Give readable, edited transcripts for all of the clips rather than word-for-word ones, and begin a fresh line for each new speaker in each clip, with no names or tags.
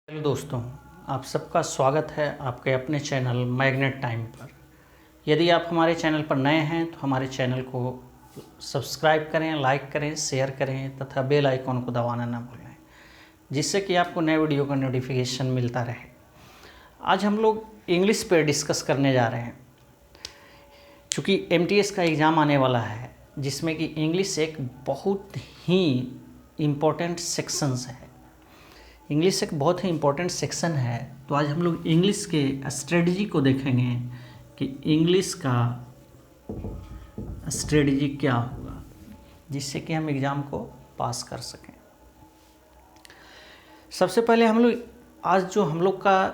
Hello दोस्तों, आप सबका स्वागत है आपके अपने चैनल मैग्नेट टाइम पर। यदि आप हमारे चैनल पर नए हैं तो हमारे चैनल को सब्सक्राइब करें, लाइक करें, शेयर करें तथा बेल आइकॉन को दबाना ना भूलें, जिससे कि आपको नए वीडियो का नोटिफिकेशन मिलता रहे। आज हम लोग इंग्लिश पर डिस्कस करने जा रहे हैं, चूँकि MTS का एग्ज़ाम आने वाला है, जिसमें कि इंग्लिश एक बहुत ही इम्पोर्टेंट सेक्शंस है। इंग्लिश एक बहुत ही इम्पोर्टेंट सेक्शन है। तो आज हम लोग इंग्लिश के स्ट्रेटजी को देखेंगे कि इंग्लिश का स्ट्रेटजी क्या होगा, जिससे कि हम एग्ज़ाम को पास कर सकें। सबसे पहले हम लोग आज जो हम लोग का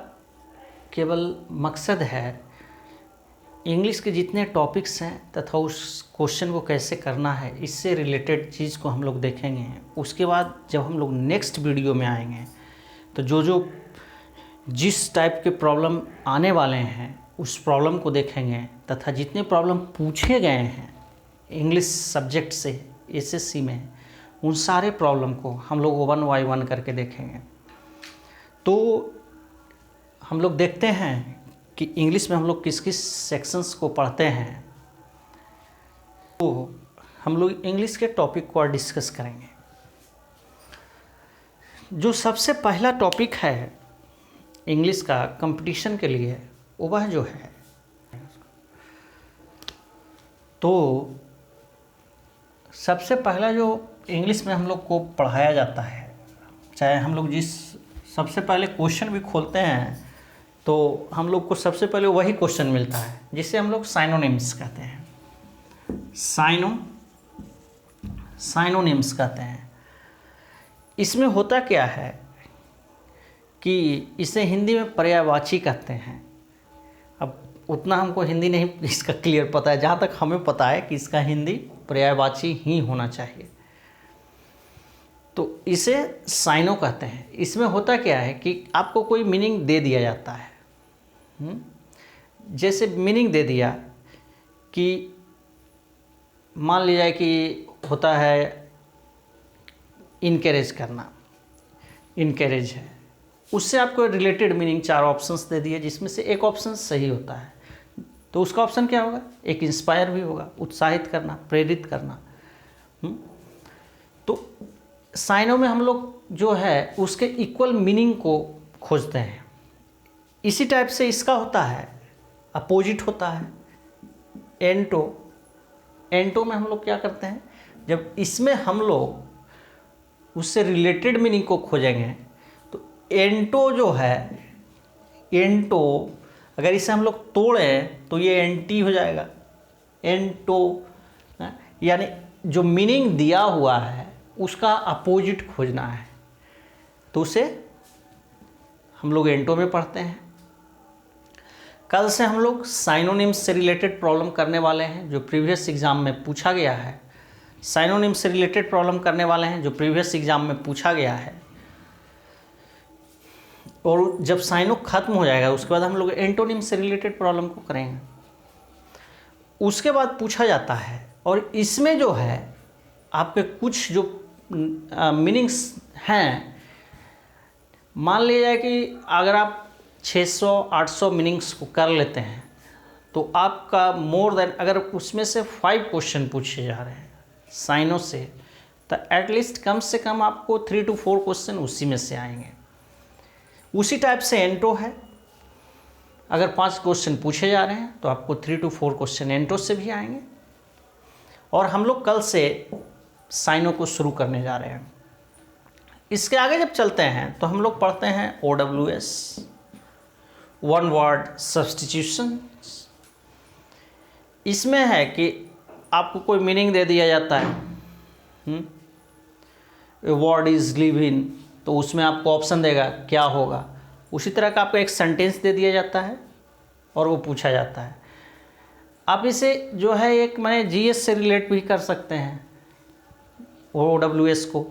केवल मकसद है, इंग्लिश के जितने टॉपिक्स हैं तथा उस क्वेश्चन को कैसे करना है, इससे रिलेटेड चीज़ को हम लोग देखेंगे। उसके बाद जब हम लोग नेक्स्ट वीडियो में आएंगे तो जो जिस टाइप के प्रॉब्लम आने वाले हैं उस प्रॉब्लम को देखेंगे तथा जितने प्रॉब्लम पूछे गए हैं इंग्लिश सब्जेक्ट से SSC में, उन सारे प्रॉब्लम को हम लोग 1 by 1 करके देखेंगे। तो हम लोग देखते हैं कि इंग्लिश में हम लोग किस किस सेक्शंस को पढ़ते हैं। तो हम लोग इंग्लिश के टॉपिक को डिस्कस करेंगे। जो सबसे पहला टॉपिक है इंग्लिश का कंपटीशन के लिए, वह जो है, तो सबसे पहला जो इंग्लिश में हम लोग को पढ़ाया जाता है, चाहे हम लोग जिस सबसे पहले क्वेश्चन भी खोलते हैं तो हम लोग को सबसे पहले वही क्वेश्चन मिलता है, जिसे हम लोग साइनोनिम्स कहते हैं। साइनोनिम्स कहते हैं। इसमें होता क्या है कि इसे हिंदी में पर्यायवाची कहते हैं। अब उतना हमको हिंदी नहीं इसका क्लियर पता है, जहाँ तक हमें पता है कि इसका हिंदी पर्यायवाची ही होना चाहिए। तो इसे साइनो कहते हैं। इसमें होता क्या है कि आपको कोई मीनिंग दे दिया जाता है। जैसे मीनिंग दे दिया कि मान लिया जाए कि होता है इनकरेज करना, इनकरेज है, उससे आपको रिलेटेड मीनिंग 4 ऑप्शंस दे दिए, जिसमें से एक ऑप्शन सही होता है। तो उसका ऑप्शन क्या होगा? एक इंस्पायर भी होगा, उत्साहित करना, प्रेरित करना। तो साइनों में हम लोग जो है उसके इक्वल मीनिंग को खोजते हैं। इसी टाइप से इसका होता है, अपोजिट होता है एंटो। एंटो में हम लोग क्या करते हैं, जब इसमें हम लोग उससे रिलेटेड मीनिंग को खोजेंगे तो एंटो जो है, एंटो अगर इसे हम लोग तोड़ें तो ये एंटी हो जाएगा। एंटो यानी जो मीनिंग दिया हुआ है उसका अपोजिट खोजना है, तो उसे हम लोग एंटो में पढ़ते हैं। कल से हम लोग साइनोनिम्स से रिलेटेड प्रॉब्लम करने वाले हैं, जो प्रीवियस एग्ज़ाम में पूछा गया है। साइनोनिम से रिलेटेड प्रॉब्लम करने वाले हैं जो प्रीवियस एग्ज़ाम में पूछा गया है। और जब साइनो खत्म हो जाएगा उसके बाद हम लोग एंटोनिम से रिलेटेड प्रॉब्लम को करेंगे। उसके बाद पूछा जाता है, और इसमें जो है आपके कुछ जो मीनिंग्स हैं, मान लिया जाए कि अगर आप 600-800 मीनिंग्स को कर लेते हैं तो आपका मोर देन, अगर उसमें से 5 क्वेश्चन पूछे जा रहे हैं साइनों से, तो एटलीस्ट कम से कम आपको 3 to 4 क्वेश्चन उसी में से आएंगे। उसी टाइप से एंटो है, अगर 5 क्वेश्चन पूछे जा रहे हैं तो आपको 3 to 4 क्वेश्चन एंटो से भी आएंगे। और हम लोग कल से साइनों को शुरू करने जा रहे हैं। इसके आगे जब चलते हैं तो हम लोग पढ़ते हैं OWS, वन वर्ड सब्स्टिट्यूशन। इसमें है कि आपको कोई मीनिंग दे दिया जाता है, वर्ड इज लिव इन, तो उसमें आपको ऑप्शन देगा क्या होगा। उसी तरह का आपको एक सेंटेंस दे दिया जाता है और वो पूछा जाता है। आप इसे जो है एक मैंने GS से रिलेट भी कर सकते हैं OWS को।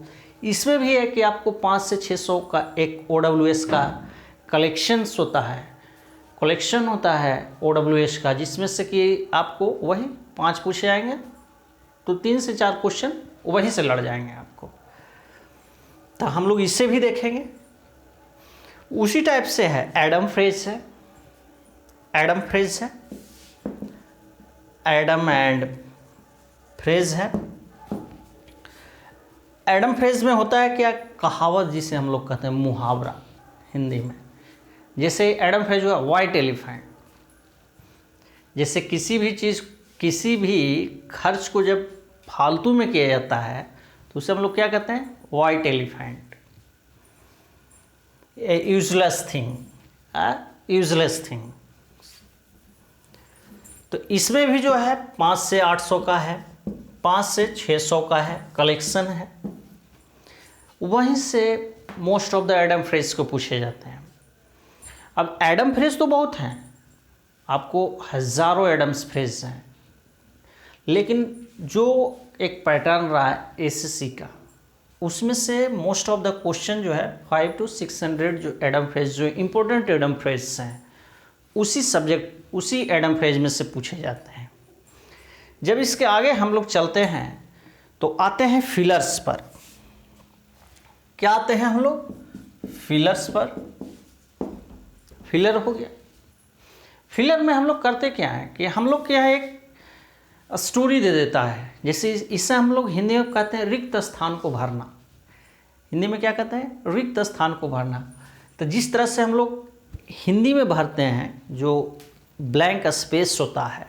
इसमें भी है कि आपको 5 से 600 का एक OWS का कलेक्शंस होता है, कलेक्शन होता है OWS का, जिसमें से कि आपको वही 5 पूछे जाएंगे तो 3 से 4 क्वेश्चन वहीं से लड़ जाएंगे आपको। तो हम लोग इसे भी देखेंगे। उसी टाइप से है एडम फ्रेज है, एडम फ्रेज है, एडम एंड फ्रेज है। एडम फ्रेज में होता है क्या, कहावत जिसे हम लोग कहते हैं, मुहावरा हिंदी में। जैसे एडम फ्रेज हुआ वाइट एलिफेंट, जैसे किसी भी चीज़, किसी भी खर्च को जब फालतू में किया जाता है तो उसे हम लोग क्या कहते हैं, white elephant, useless thing, useless thing. तो इसमें भी जो है 5 से 800 का है, 5 से 600 का है, कलेक्शन है। वहीं से most of the Adam phrase को पूछे जाते हैं। अब एडम फ्रेज तो बहुत हैं, आपको हज़ारों एडम्स फ्रेज हैं, लेकिन जो एक पैटर्न रहा है एसएससी का, उसमें से मोस्ट ऑफ द क्वेश्चन जो है 500 to 600 जो एडम फ्रेज, जो इम्पोर्टेंट एडम फ्रेज हैं, उसी सब्जेक्ट, उसी एडम फ्रेज में से पूछे जाते हैं। जब इसके आगे हम लोग चलते हैं तो आते हैं फिलर्स पर। क्या आते हैं हम लोग, फिलर्स पर। फिलर हो गया। फिलर में हम लोग करते क्या है कि हम लोग क्या है, एक स्टोरी दे देता है। जैसे इससे हम लोग हिंदी में कहते हैं रिक्त स्थान को भरना। हिंदी में क्या कहते हैं, रिक्त स्थान को भरना। तो जिस तरह से हम लोग हिंदी में भरते हैं, जो ब्लैंक स्पेस होता है,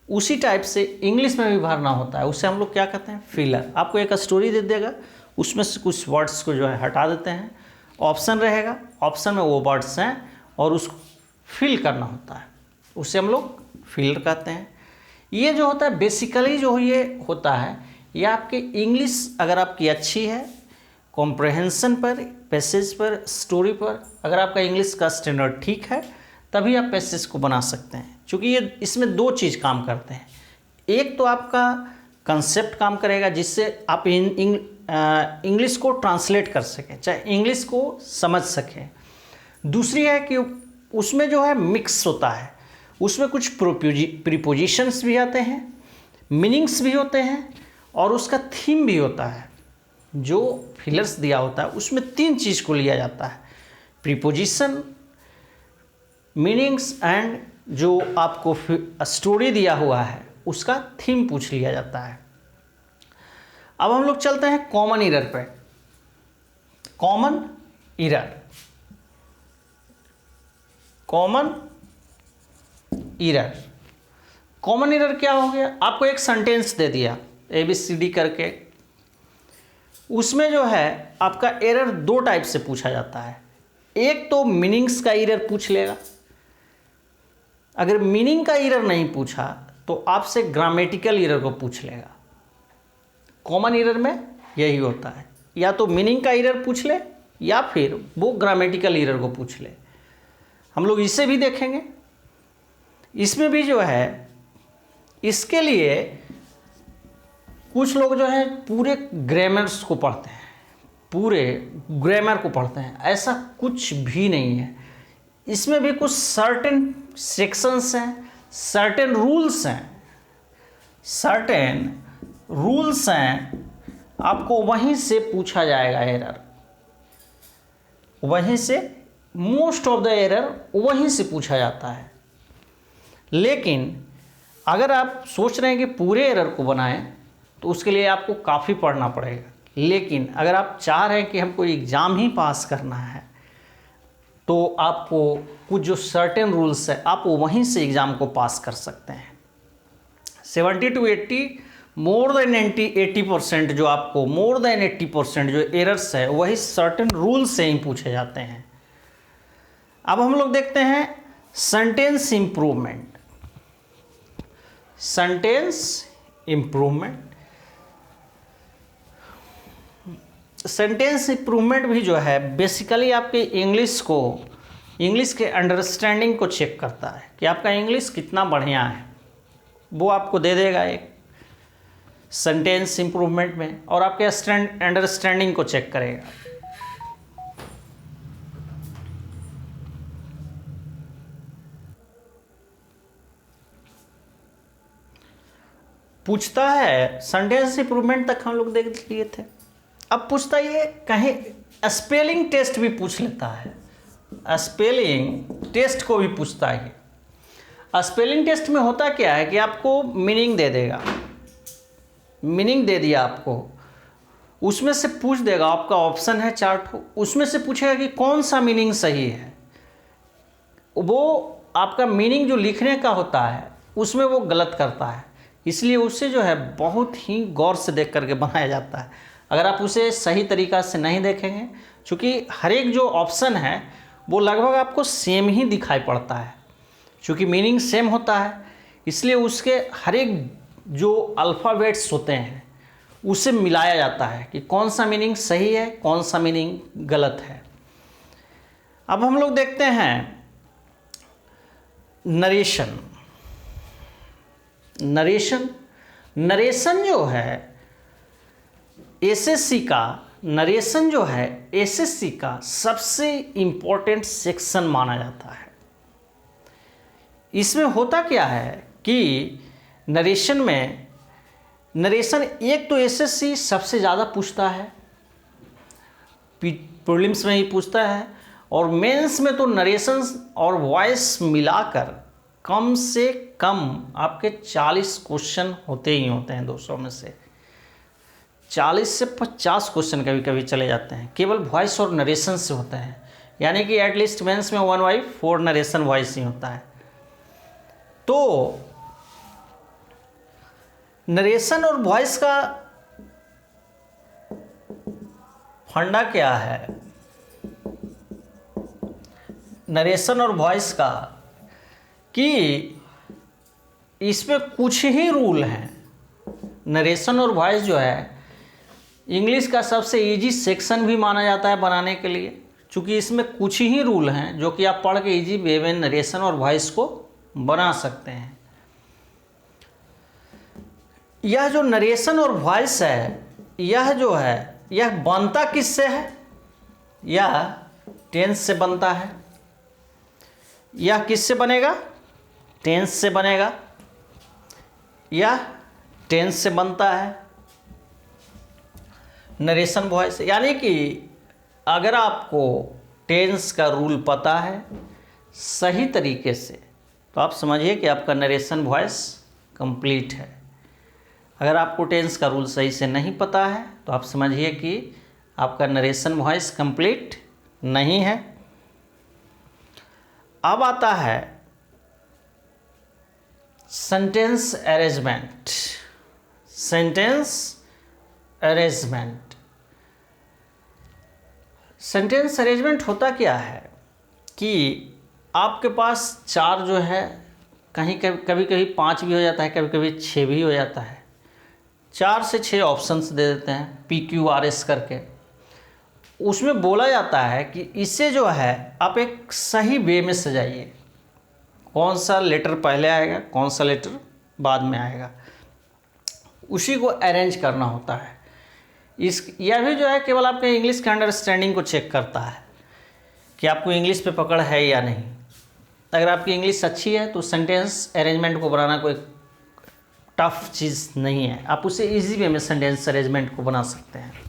उसी टाइप से इंग्लिश में भी भरना होता है। उसे हम लोग क्या कहते हैं, फिलर। आपको एक स्टोरी दे देगा, उसमें से कुछ वर्ड्स को जो है हटा देते हैं, ऑप्शन रहेगा, ऑप्शन में वो वर्ड्स हैं और उसको फिल करना होता है, उसे हम लोग फिलर कहते हैं। ये जो होता है बेसिकली जो ये होता है, ये आपके इंग्लिश अगर आपकी अच्छी है, कॉम्प्रहेंशन पर, पैसेज पर, स्टोरी पर, अगर आपका इंग्लिश का स्टैंडर्ड ठीक है, तभी आप पैसेज को बना सकते हैं। क्योंकि ये इसमें दो चीज़ काम करते हैं। एक तो आपका कंसेप्ट काम करेगा, जिससे आप इंग्लिश को ट्रांसलेट कर सकें, चाहे इंग्लिश को समझ सकें। दूसरी है कि उसमें जो है मिक्स होता है, उसमें कुछ प्रीपोजिशंस भी आते हैं, मीनिंग्स भी होते हैं, और उसका थीम भी होता है। जो फिलर्स दिया होता है उसमें 3 चीज़ को लिया जाता है, प्रीपोजिशन, मीनिंग्स एंड जो आपको स्टोरी दिया हुआ है उसका थीम पूछ लिया जाता है। अब हम लोग चलते हैं कॉमन एरर पे। Common error, common error, common error क्या हो गया, आपको एक सेंटेंस दे दिया ABCD करके, उसमें जो है आपका एरर 2 टाइप से पूछा जाता है। एक तो मीनिंग्स का एरर पूछ लेगा, अगर मीनिंग का एरर नहीं पूछा तो आपसे ग्रामेटिकल एरर को पूछ लेगा। कॉमन एरर में यही होता है, या तो मीनिंग का एरर पूछ ले या फिर वो ग्रामेटिकल एरर को पूछ ले। हम लोग इसे भी देखेंगे। इसमें भी जो है, इसके लिए कुछ लोग जो है पूरे ग्रामर्स को पढ़ते हैं, पूरे ग्रामर को पढ़ते हैं, ऐसा कुछ भी नहीं है। इसमें भी कुछ सर्टेन सेक्शंस हैं, सर्टेन रूल्स हैं, सर्टेन रूल्स हैं, आपको वहीं से पूछा जाएगा एरर, वहीं से मोस्ट ऑफ द एरर वहीं से पूछा जाता है। लेकिन अगर आप सोच रहे हैं कि पूरे एरर को बनाएं तो उसके लिए आपको काफ़ी पढ़ना पड़ेगा। लेकिन अगर आप चाह रहे हैं कि हमको एग्ज़ाम ही पास करना है तो आपको कुछ जो सर्टेन रूल्स है आप वहीं से एग्ज़ाम को पास कर सकते हैं। 70 to 80 मोर देन 80% जो आपको मोर देन 80% जो एरर्स है वही सर्टेन रूल से ही पूछे जाते हैं। अब हम लोग देखते हैं sentence improvement. Sentence improvement, sentence improvement भी जो है बेसिकली आपके इंग्लिश के अंडरस्टैंडिंग को चेक करता है कि आपका इंग्लिश कितना बढ़िया है, वो आपको दे देगा एक सेंटेंस इम्प्रूवमेंट में, और आपके अंडरस्टैंडिंग को चेक करेगा। पूछता है सेंटेंस इम्प्रूवमेंट तक हम लोग देख लिए थे। अब पूछता ये कहीं स्पेलिंग टेस्ट भी पूछ लेता है। स्पेलिंग टेस्ट को भी पूछता है। स्पेलिंग टेस्ट में होता क्या है कि आपको मीनिंग दे देगा, मीनिंग दे दिया आपको, उसमें से पूछ देगा, आपका ऑप्शन है 4, उसमें से पूछेगा कि कौन सा मीनिंग सही है। वो आपका मीनिंग जो लिखने का होता है उसमें वो गलत करता है, इसलिए उसे जो है बहुत ही गौर से देख करके बनाया जाता है। अगर आप उसे सही तरीक़ा से नहीं देखेंगे, चूँकि हर एक जो ऑप्शन है वो लगभग आपको सेम ही दिखाई पड़ता है, चूँकि मीनिंग सेम होता है, इसलिए उसके हर एक जो अल्फ़ाबेट्स होते हैं उसे मिलाया जाता है कि कौन सा मीनिंग सही है, कौन सा मीनिंग गलत है। अब हम लोग देखते हैं नरेशन। नरेशन जो है एसएससी का, नरेशन जो है एसएससी का सबसे इम्पोर्टेंट सेक्शन माना जाता है। इसमें होता क्या है कि नरेशन एक तो एसएससी सबसे ज़्यादा पूछता है, प्रीलिम्स में ही पूछता है, और मेंस में तो नरेशन और वॉइस मिलाकर कम से कम आपके 40 क्वेश्चन होते ही होते हैं। 200 में से 40 से 50 क्वेश्चन कभी कभी चले जाते हैं, केवल वॉइस और नरेशन से होते हैं, यानी कि एटलीस्ट मेंस में 1/4 नरेशन वॉइस ही होता है। तो नरेशन और वॉइस का फंडा क्या है? नरेशन और वॉइस का कि इसमें कुछ ही रूल हैं। नरेशन और वॉइस जो है इंग्लिश का सबसे इजी सेक्शन भी माना जाता है बनाने के लिए, क्योंकि इसमें कुछ ही रूल हैं जो कि आप पढ़ के इजी वे में नरेशन और वॉइस को बना सकते हैं। यह जो नरेशन और वॉइस है, यह जो है यह बनता किससे है? यह टेंस से बनता है। यह किससे बनेगा? टेंस से बनेगा। यह टेंस से बनता है नरेशन वॉइस, यानी कि अगर आपको टेंस का रूल पता है सही तरीके से तो आप समझिए कि आपका नरेशन वॉइस कंप्लीट है। अगर आपको टेंस का रूल सही से नहीं पता है तो आप समझिए कि आपका नरेशन वॉइस कंप्लीट नहीं है। अब आता है सेंटेंस अरेंजमेंट। सेंटेंस अरेंजमेंट होता क्या है कि आपके पास 4 जो है, कहीं कभी कभी 5 भी हो जाता है, कभी कभी 6 भी हो जाता है, 4 से 6 ऑप्शंस दे देते हैं PQRS करके। उसमें बोला जाता है कि इसे जो है आप एक सही वे में सजाइए, कौन सा लेटर पहले आएगा, कौन सा लेटर बाद में आएगा, उसी को अरेंज करना होता है। यह भी जो है केवल आपके इंग्लिश के अंडरस्टैंडिंग को चेक करता है कि आपको इंग्लिश पे पकड़ है या नहीं। अगर आपकी इंग्लिश अच्छी है तो सेंटेंस अरेंजमेंट को बनाना कोई टफ चीज़ नहीं है, आप उसे इजी वे में सेंटेंस अरेंजमेंट को बना सकते हैं।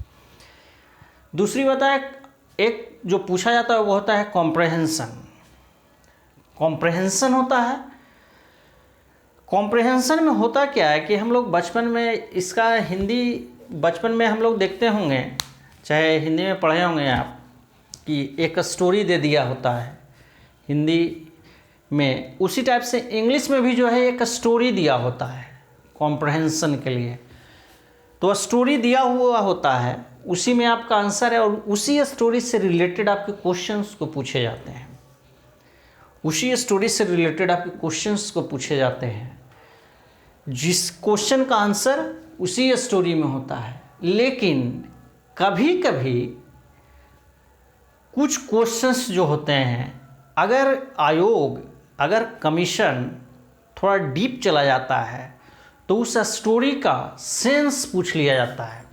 दूसरी बात है, एक जो पूछा जाता है वो होता है कॉम्प्रहेंशन। कॉम्प्रहेंशन होता है, कॉम्प्रहेंशन में होता क्या है कि हम लोग बचपन में इसका हिंदी बचपन में हम लोग देखते होंगे, चाहे हिंदी में पढ़े होंगे आप, कि एक स्टोरी दे दिया होता है हिंदी में, उसी टाइप से इंग्लिश में भी जो है एक स्टोरी दिया होता है कॉम्प्रहेंशन के लिए। तो स्टोरी दिया हुआ होता है, उसी में आपका आंसर है, और उसी स्टोरी से रिलेटेड आपके क्वेश्चंस को पूछे जाते हैं। उसी स्टोरी से रिलेटेड आपके क्वेश्चंस को पूछे जाते हैं, जिस क्वेश्चन का आंसर उसी स्टोरी में होता है। लेकिन कभी कभी कुछ क्वेश्चंस जो होते हैं, अगर आयोग, अगर कमीशन थोड़ा डीप चला जाता है तो उस स्टोरी का सेंस पूछ लिया जाता है।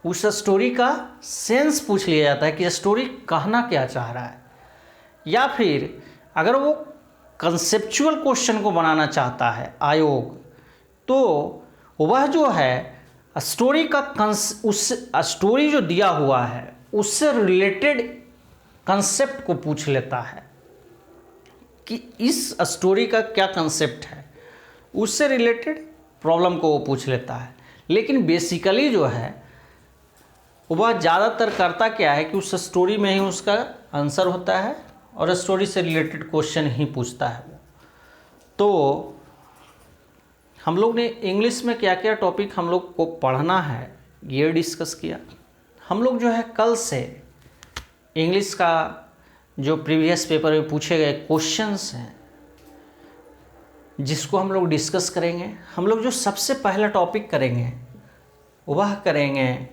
उस स्टोरी का सेंस पूछ लिया जाता है कि स्टोरी कहना क्या चाह रहा है, या फिर अगर वो कंसेप्चुअल क्वेश्चन को बनाना चाहता है आयोग, तो वह जो है स्टोरी का उस स्टोरी जो दिया हुआ है उससे रिलेटेड कंसेप्ट को पूछ लेता है कि इस स्टोरी का क्या कंसेप्ट है, उससे रिलेटेड प्रॉब्लम को वो पूछ लेता है। लेकिन बेसिकली जो है वह ज़्यादातर करता क्या है कि उस स्टोरी में ही उसका आंसर होता है और स्टोरी से रिलेटेड क्वेश्चन ही पूछता है वो। तो हम लोग ने इंग्लिश में क्या क्या टॉपिक हम लोग को पढ़ना है ये डिस्कस किया। हम लोग जो है कल से इंग्लिश का जो प्रीवियस पेपर में पूछे गए क्वेश्चंस हैं जिसको हम लोग डिस्कस करेंगे। हम लोग जो सबसे पहला टॉपिक करेंगे वह करेंगे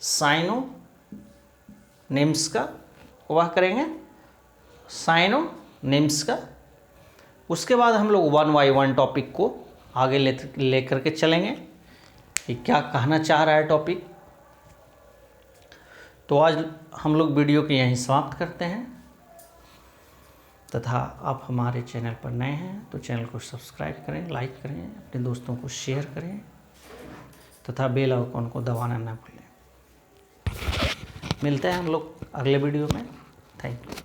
साइनोनिम्स का, का। उसके बाद हम लोग 1 बाय 1 टॉपिक को आगे लेकर के चलेंगे कि क्या कहना चाह रहा है टॉपिक। तो आज हम लोग वीडियो को यहीं समाप्त करते हैं तथा आप हमारे चैनल पर नए हैं तो चैनल को सब्सक्राइब करें, लाइक करें, अपने दोस्तों को शेयर करें तथा बेल आइकन को दबाना ना भूलें। मिलते हैं हम लोग अगले वीडियो में। Thank you.